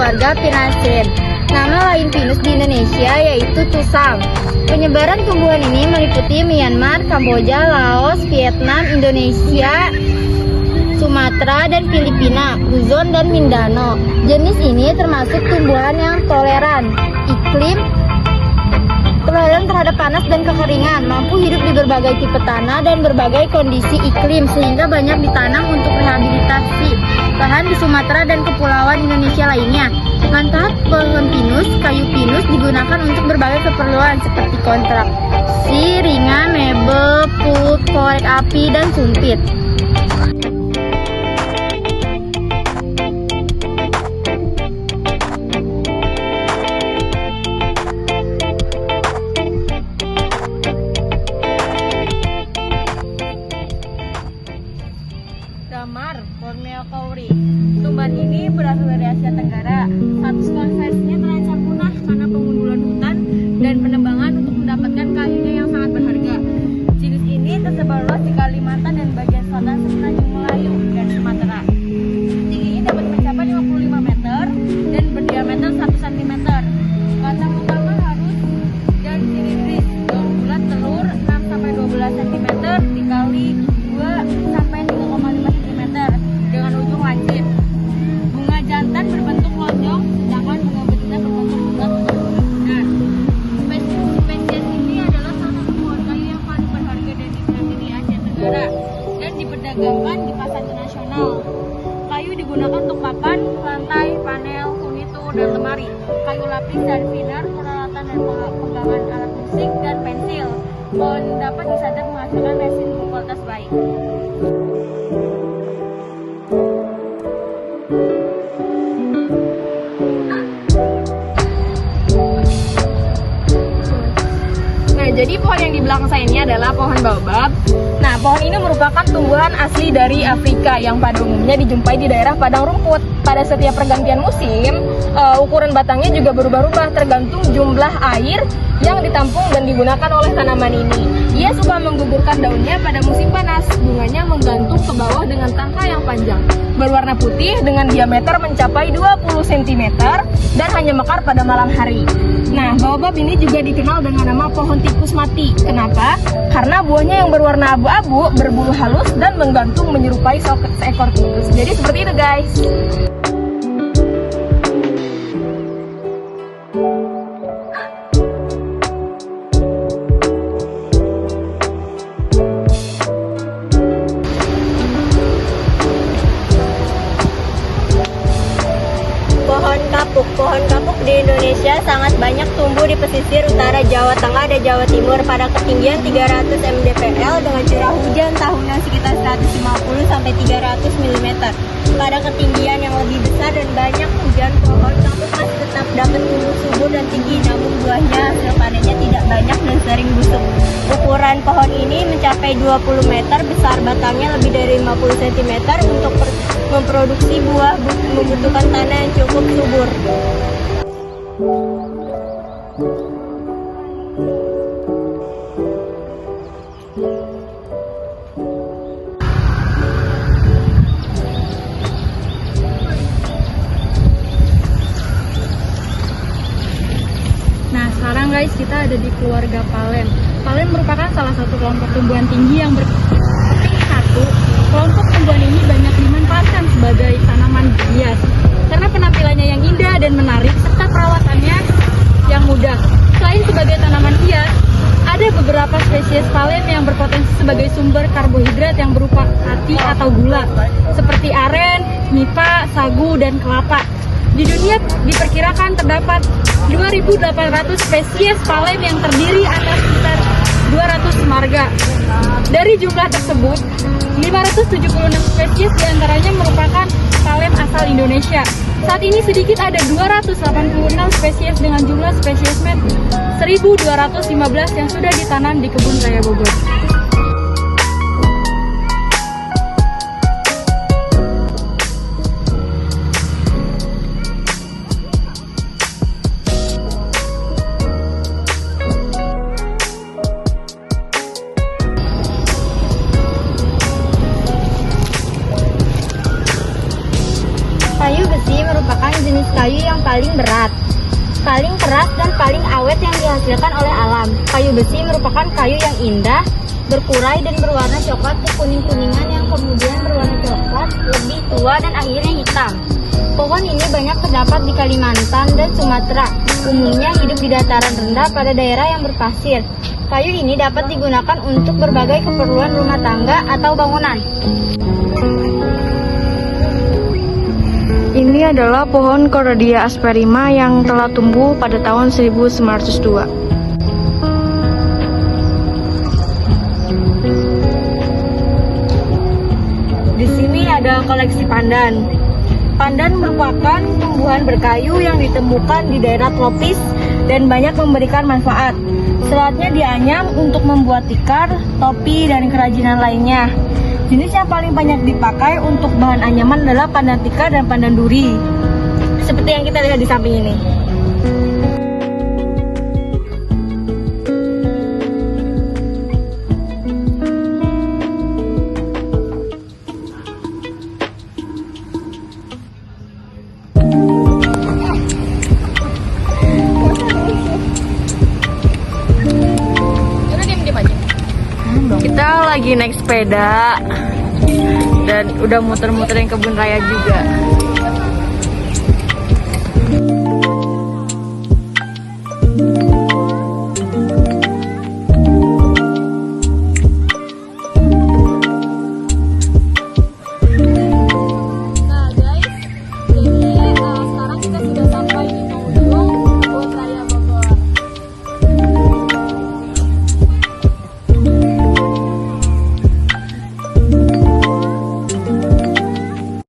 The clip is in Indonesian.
keluarga Pinaceae. Nama lain pinus di Indonesia yaitu tusang. Penyebaran tumbuhan ini meliputi Myanmar, Kamboja, Laos, Vietnam, Indonesia, Sumatera, dan Filipina, Luzon, dan Mindanao. Jenis ini termasuk tumbuhan yang toleran terhadap panas dan kekeringan, mampu hidup di berbagai tipe tanah dan berbagai kondisi iklim, sehingga banyak ditanam untuk rehabilitasi lahan di Sumatera dan kepulauan Indonesia lainnya. Manfaat pohon pinus, kayu pinus digunakan untuk berbagai keperluan seperti konstruksi, ringan, mebel, pulp, korek api, dan sumpit. Damar Borneo Kauri. Tumbuhan ini berasal dari Asia Tenggara. Status konservasinya terancam punah karena pengundulan hutan dan penebangan untuk mendapatkan kayunya yang sangat berharga. Jenis ini tersebar luas di Kalimantan dan bagian selatan Semenanjung Melayu dan Sumatera. Tingginya dapat mencapai 55 meter dan berdiameter 1 cm. Batang utama harus dan silindris, daun bulat telur 6-12 cm dikali 2-3,5 cm dengan ujung lancip. Bunga jantan berbentuk lonjong, sedangkan bunga betina berbentuk bulat atau bulat. Spesies ini adalah salah satu pohon kayu yang paling berharga dan diminati di Asia Tenggara dan diperdagangkan di pasar internasional. Kayu digunakan untuk papan, lantai, panel, furnitur, dan lemari. Kayu lapis dan pinar, peralatan dan pegangan alat musik, dan pensil. Pohon dapat disadap menghasilkan resin berkualitas baik. Jadi pohon yang di belakang saya ini adalah pohon baobab. Nah, pohon ini merupakan tumbuhan asli dari Afrika yang pada umumnya dijumpai di daerah padang rumput. Pada setiap pergantian musim, ukuran batangnya juga berubah-ubah tergantung jumlah air yang ditampung dan digunakan oleh tanaman ini. Ia suka menggugurkan daunnya pada musim panas. Bunganya menggantung ke bawah dengan tangkai yang panjang, berwarna putih dengan diameter mencapai 20 cm dan hanya mekar pada malam hari. Nah, baobab ini juga dikenal dengan nama pohon tikus mati. Kenapa? Karena buahnya yang berwarna abu-abu, berbulu halus, dan menggantung menyerupai seekor tikus. Jadi seperti itu, guys. Pohon kapuk di Indonesia sangat banyak tumbuh di pesisir utara Jawa Tengah dan Jawa Timur pada ketinggian 300 mdpl dengan curah hujan tahunan sekitar 150-300 mm. Pada ketinggian yang lebih besar dan banyak hujan, pohon kapuk masih tetap dapat tumbuh subur dan tinggi, namun buahnya hasil panennya tidak banyak dan sering busuk. Ukuran pohon ini mencapai 20 meter, besar batangnya lebih dari 50 cm. Untuk memproduksi buah membutuhkan tanah yang cukup subur. Nah, sekarang guys, kita ada di keluarga Palen. Palen merupakan salah satu kelompok tumbuhan tinggi yang satu. Kelompok tumbuhan ini banyak dimanfaatkan sebagai tanaman hias karena penampilannya yang indah dan menarik serta perawatannya yang mudah. Selain sebagai tanaman hias, ada beberapa spesies palen yang berpotensi sebagai sumber karbohidrat yang berupa ati atau gula, seperti aren, nipa, sagu, dan kelapa. Di dunia diperkirakan terdapat 2.800 spesies palen yang terdiri atas sekitar 200 marga. Dari jumlah tersebut, 576 spesies diantaranya merupakan palen asal Indonesia. Saat ini sedikit ada 286 spesies dengan jumlah spesiesmen 1.215 yang sudah ditanam di kebun raya Bogor. Kayu besi merupakan jenis kayu yang paling berat, paling keras, dan paling awet yang dihasilkan oleh alam. Kayu besi merupakan kayu yang indah, berkurai dan berwarna coklat kekuning-kuningan yang kemudian berwarna coklat, lebih tua dan akhirnya hitam. Pohon ini banyak terdapat di Kalimantan dan Sumatera. Umumnya hidup di dataran rendah pada daerah yang berpasir. Kayu ini dapat digunakan untuk berbagai keperluan rumah tangga atau bangunan. Ini adalah pohon Cordia asperima yang telah tumbuh pada tahun 1902. Di sini ada koleksi pandan. Pandan merupakan tumbuhan berkayu yang ditemukan di daerah tropis dan banyak memberikan manfaat. Selatnya dianyam untuk membuat tikar, topi, dan kerajinan lainnya. Jenis yang paling banyak dipakai untuk bahan anyaman adalah pandan tikar dan pandan duri. Seperti yang kita lihat di samping ini. Kita lagi naik sepeda dan udah muter-muterin kebun raya juga.